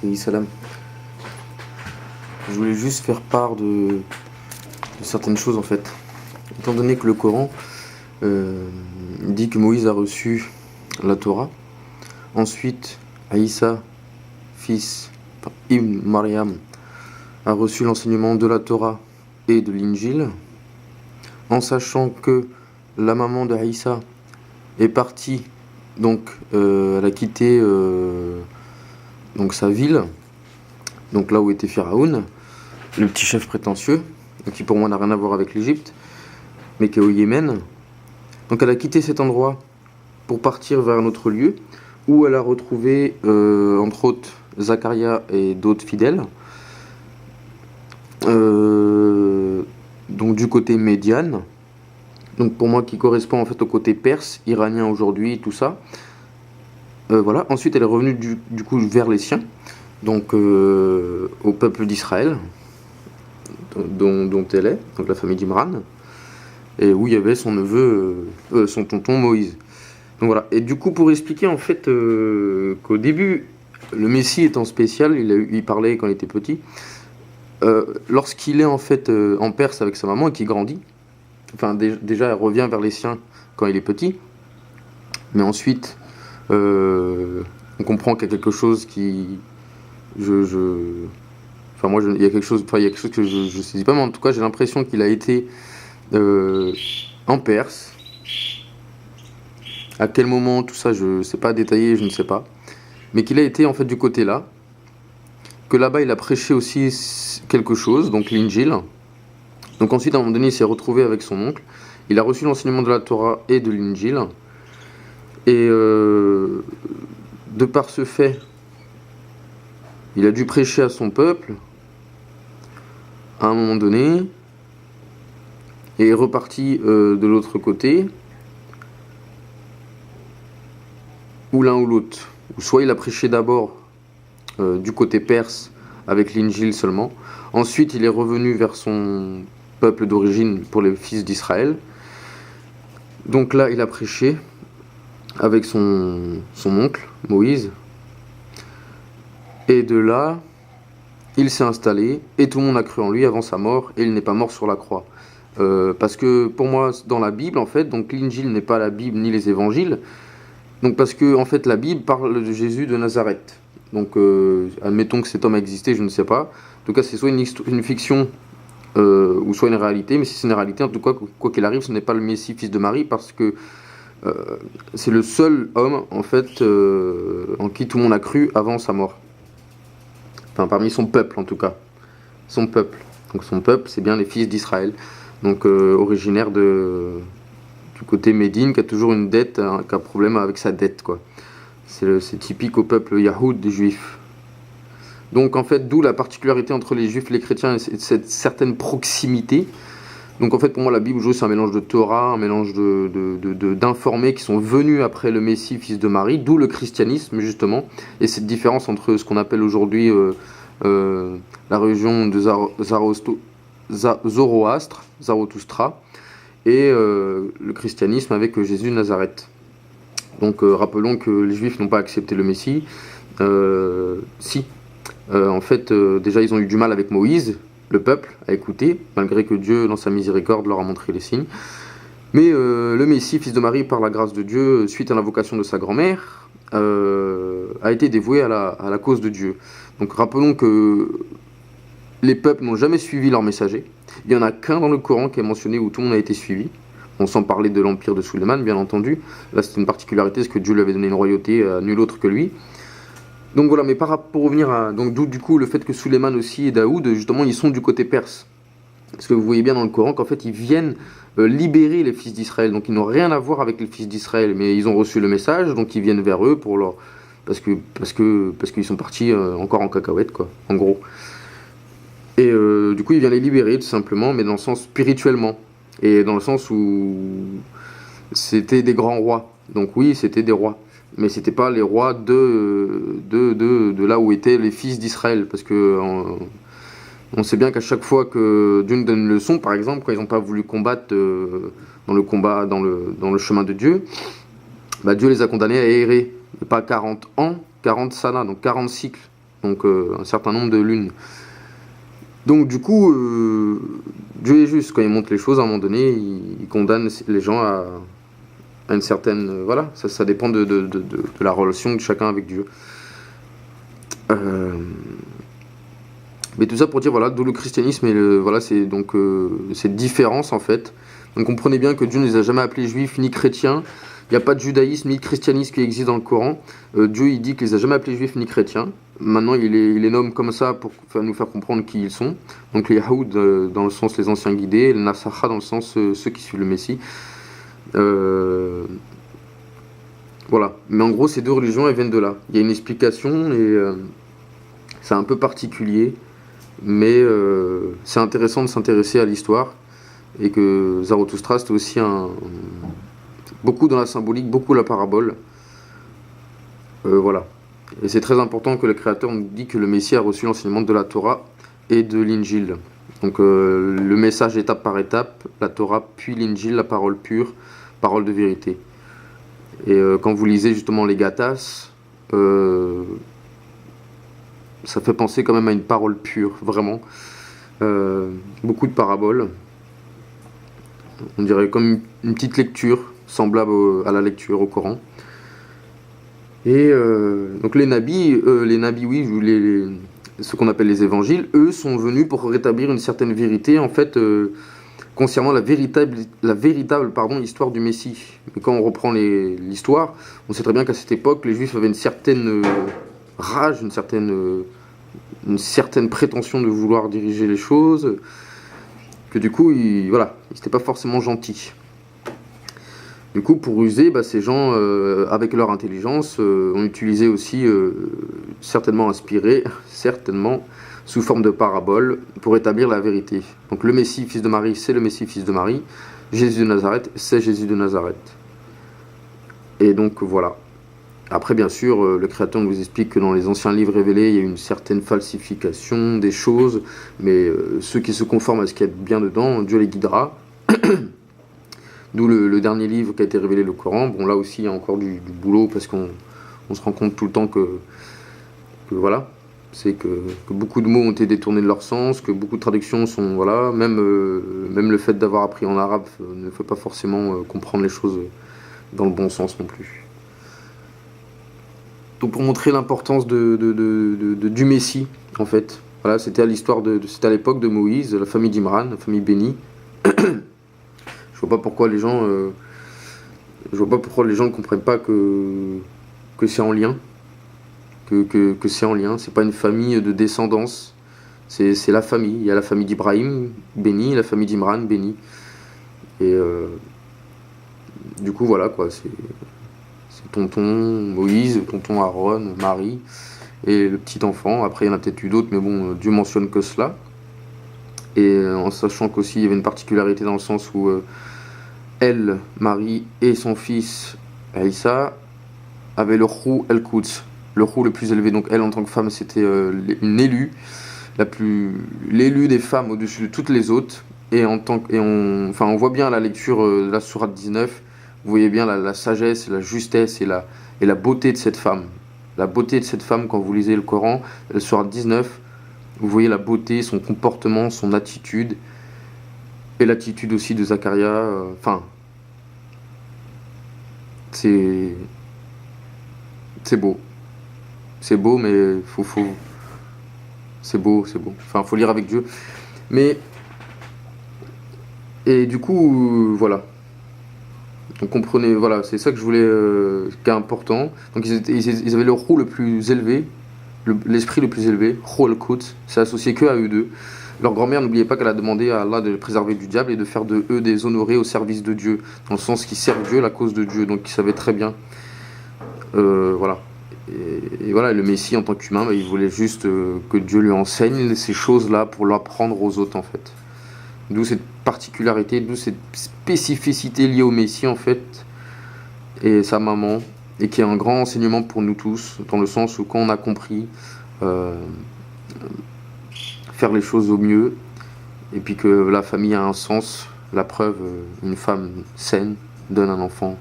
Oui, salam. Je voulais juste faire part de certaines choses en fait. Étant donné que le Coran dit que Moïse a reçu la Torah, ensuite Aïssa, fils Ibn Mariam, a reçu l'enseignement de la Torah et de l'Injil, en sachant que la maman de Aïssa est partie, donc elle a quitté donc sa ville, donc là où était Pharaon, le petit chef prétentieux, qui pour moi n'a rien à voir avec l'Égypte, mais qui est au Yémen. Donc elle a quitté cet endroit pour partir vers un autre lieu, où elle a retrouvé, entre autres, Zacharia et d'autres fidèles. Donc du côté Médiane, donc pour moi qui correspond en fait au côté perse, iranien aujourd'hui, tout ça. Voilà. Ensuite elle est revenue du coup vers les siens, donc au peuple d'Israël, dont elle est, donc la famille d'Imran, et où il y avait son neveu, son tonton Moïse. Donc voilà. Et du coup pour expliquer en fait qu'au début, le Messie étant spécial, il parlait quand il était petit. Lorsqu'il est en fait en Perse avec sa maman et qu'il grandit, enfin déjà elle revient vers les siens quand il est petit, mais ensuite on comprend qu'il y a quelque chose qui, enfin moi il y a quelque chose que je saisis pas, mais en tout cas j'ai l'impression qu'il a été en Perse. À quel moment tout ça je sais pas détailler, je ne sais pas, mais qu'il a été en fait du côté là, que là-bas il a prêché aussi quelque chose, donc l'Injil. Donc ensuite à un moment donné il s'est retrouvé avec son oncle, il a reçu l'enseignement de la Torah et de l'Injil, et de par ce fait il a dû prêcher à son peuple à un moment donné, et est reparti de l'autre côté, ou l'un ou l'autre, ou soit il a prêché d'abord du côté perse avec l'Injil seulement, ensuite il est revenu vers son peuple d'origine pour les fils d'Israël, donc là il a prêché avec son oncle Moïse, et de là il s'est installé et tout le monde a cru en lui avant sa mort, et il n'est pas mort sur la croix, parce que pour moi dans la Bible en fait, donc l'Injil n'est pas la Bible ni les évangiles, donc parce que en fait la Bible parle de Jésus de Nazareth. Donc admettons que cet homme a existé, je ne sais pas. En tout cas c'est soit une fiction ou soit une réalité, mais si c'est une réalité, en tout cas quoi qu'il arrive, ce n'est pas le Messie fils de Marie, parce que c'est le seul homme en fait en qui tout le monde a cru avant sa mort. Enfin parmi son peuple en tout cas. Son peuple. Donc son peuple c'est bien les fils d'Israël. Donc originaire du côté Médine, qui a toujours une dette, qui a un problème avec sa dette quoi. C'est typique au peuple Yahoud des Juifs. Donc en fait, d'où la particularité entre les Juifs et les chrétiens, et cette certaine proximité. Donc en fait, pour moi, la Bible aujourd'hui, c'est un mélange de Torah, un mélange d'informés qui sont venus après le Messie, fils de Marie, d'où le christianisme justement, et cette différence entre ce qu'on appelle aujourd'hui la religion de Zoroastre, et le christianisme avec Jésus de Nazareth. Donc rappelons que les Juifs n'ont pas accepté le Messie. En fait, déjà ils ont eu du mal avec Moïse, le peuple, à écouter, malgré que Dieu, dans sa miséricorde, leur a montré les signes. Mais le Messie, fils de Marie, par la grâce de Dieu, suite à l'invocation de sa grand-mère, a été dévoué à la cause de Dieu. Donc rappelons que les peuples n'ont jamais suivi leur messager. Il n'y en a qu'un dans le Coran qui est mentionné où tout le monde a été suivi. On sans parler de l'empire de Suleiman, bien entendu. Là, c'est une particularité, parce que Dieu lui avait donné une royauté à nul autre que lui. Donc voilà, mais pour revenir à... Donc d'où du coup le fait que Suleiman aussi et Daoud, justement, ils sont du côté perse. Parce que vous voyez bien dans le Coran qu'en fait, ils viennent libérer les fils d'Israël. Donc ils n'ont rien à voir avec les fils d'Israël, mais ils ont reçu le message, donc ils viennent vers eux pour leur... parce qu'ils sont partis encore en cacahuète, quoi, en gros. Et du coup, il vient les libérer, tout simplement, mais dans le sens spirituellement. Et dans le sens où c'était des grands rois. Donc oui, c'était des rois. Mais c'était pas les rois de là où étaient les fils d'Israël. Parce que on sait bien qu'à chaque fois que Dieu nous donne une leçon, par exemple, quand ils n'ont pas voulu combattre dans le chemin de Dieu, bah Dieu les a condamnés à errer. Et pas 40 ans, 40 sana, donc 40 cycles. donc un certain nombre de lunes. Donc du coup, Dieu est juste quand il montre les choses. À un moment donné, il condamne les gens à une certaine... voilà, ça dépend de la relation de chacun avec Dieu. Mais tout ça pour dire, voilà, d'où le christianisme et voilà, c'est donc cette différence en fait. Donc comprenez bien que Dieu ne les a jamais appelés juifs ni chrétiens. Il n'y a pas de judaïsme ni de christianisme qui existe dans le Coran. Dieu il dit qu'il les a jamais appelés juifs ni chrétiens. Maintenant il les nomme comme ça pour nous faire comprendre qui ils sont. Donc les Yahoud dans le sens les anciens guidés, les Nasara dans le sens ceux qui suivent le Messie. Voilà. Mais en gros ces deux religions elles viennent de là. Il y a une explication et c'est un peu particulier. Mais c'est intéressant de s'intéresser à l'histoire et que Zarathustra c'était aussi beaucoup dans la symbolique, beaucoup la parabole. Voilà. Et c'est très important que le Créateur nous dit que le Messie a reçu l'enseignement de la Torah et de l'Injil. Donc le message étape par étape, la Torah puis l'Injil, la parole pure, parole de vérité. Et quand vous lisez justement les Gathas, ça fait penser quand même à une parole pure, vraiment. Beaucoup de paraboles. On dirait comme une petite lecture, semblable à la lecture au Coran. Et donc les nabis, oui, ce qu'on appelle les évangiles, eux sont venus pour rétablir une certaine vérité, en fait, concernant la véritable histoire du Messie. Et quand on reprend l'histoire, on sait très bien qu'à cette époque, les Juifs avaient une certaine rage, une certaine prétention de vouloir diriger les choses, que du coup, ils n'étaient pas forcément gentils. Du coup, pour user, ces gens, avec leur intelligence, ont utilisé aussi, certainement inspiré, sous forme de parabole, pour établir la vérité. Donc le Messie, fils de Marie, c'est le Messie, fils de Marie. Jésus de Nazareth, c'est Jésus de Nazareth. Et donc voilà. Après, bien sûr, le Créateur nous explique que dans les anciens livres révélés, il y a une certaine falsification des choses, mais ceux qui se conforment à ce qu'il y a bien dedans, Dieu les guidera. D'où le dernier livre qui a été révélé, le Coran. Bon, là aussi, il y a encore du boulot, parce qu'on se rend compte tout le temps que voilà, c'est que beaucoup de mots ont été détournés de leur sens, que beaucoup de traductions sont, voilà, même le fait d'avoir appris en arabe ne fait pas forcément comprendre les choses dans le bon sens non plus. Donc pour montrer l'importance du Messie, en fait, voilà, c'était à l'époque de Moïse, la famille d'Imran, la famille bénie. Je vois pas pourquoi les gens ne comprennent pas que c'est en lien, que c'est en lien. C'est pas une famille de descendance, c'est la famille. Il y a la famille d'Ibrahim béni, la famille d'Imran béni. Et du coup voilà quoi, c'est tonton Moïse, tonton Aaron, Marie et le petit enfant. Après il y en a peut-être eu d'autres, mais bon, Dieu mentionne que cela. Et en sachant qu'aussi il y avait une particularité dans le sens où elle, Marie, et son fils Aïssa avaient le Roux El-Quds, le Roux le plus élevé. Donc elle, en tant que femme, c'était une élue, l'élue des femmes au-dessus de toutes les autres. Et on voit bien à la lecture de la sourate 19, vous voyez bien la sagesse, la justesse et la beauté de cette femme. La beauté de cette femme, quand vous lisez le Coran, la sourate 19, vous voyez la beauté, son comportement, son attitude, et l'attitude aussi de Zacharia. C'est beau. C'est beau, mais c'est beau. Enfin, faut lire avec Dieu. Mais et du coup, voilà. Donc comprenez, voilà, c'est ça que je voulais, qui est important. Donc ils avaient le roux le plus élevé, l'esprit le plus élevé, Roux al-Quds, c'est associé que à eux deux. Leur grand-mère, n'oubliez pas qu'elle a demandé à Allah de les préserver du diable et de faire de eux des honorés au service de Dieu, dans le sens qu'ils servent Dieu, la cause de Dieu, donc ils savaient très bien. Voilà. Et voilà, le Messie en tant qu'humain, il voulait juste que Dieu lui enseigne ces choses-là pour l'apprendre aux autres en fait. D'où cette particularité, d'où cette spécificité liée au Messie en fait, et sa maman, et qui est un grand enseignement pour nous tous, dans le sens où quand on a compris faire les choses au mieux, et puis que la famille a un sens, la preuve, une femme saine donne un enfant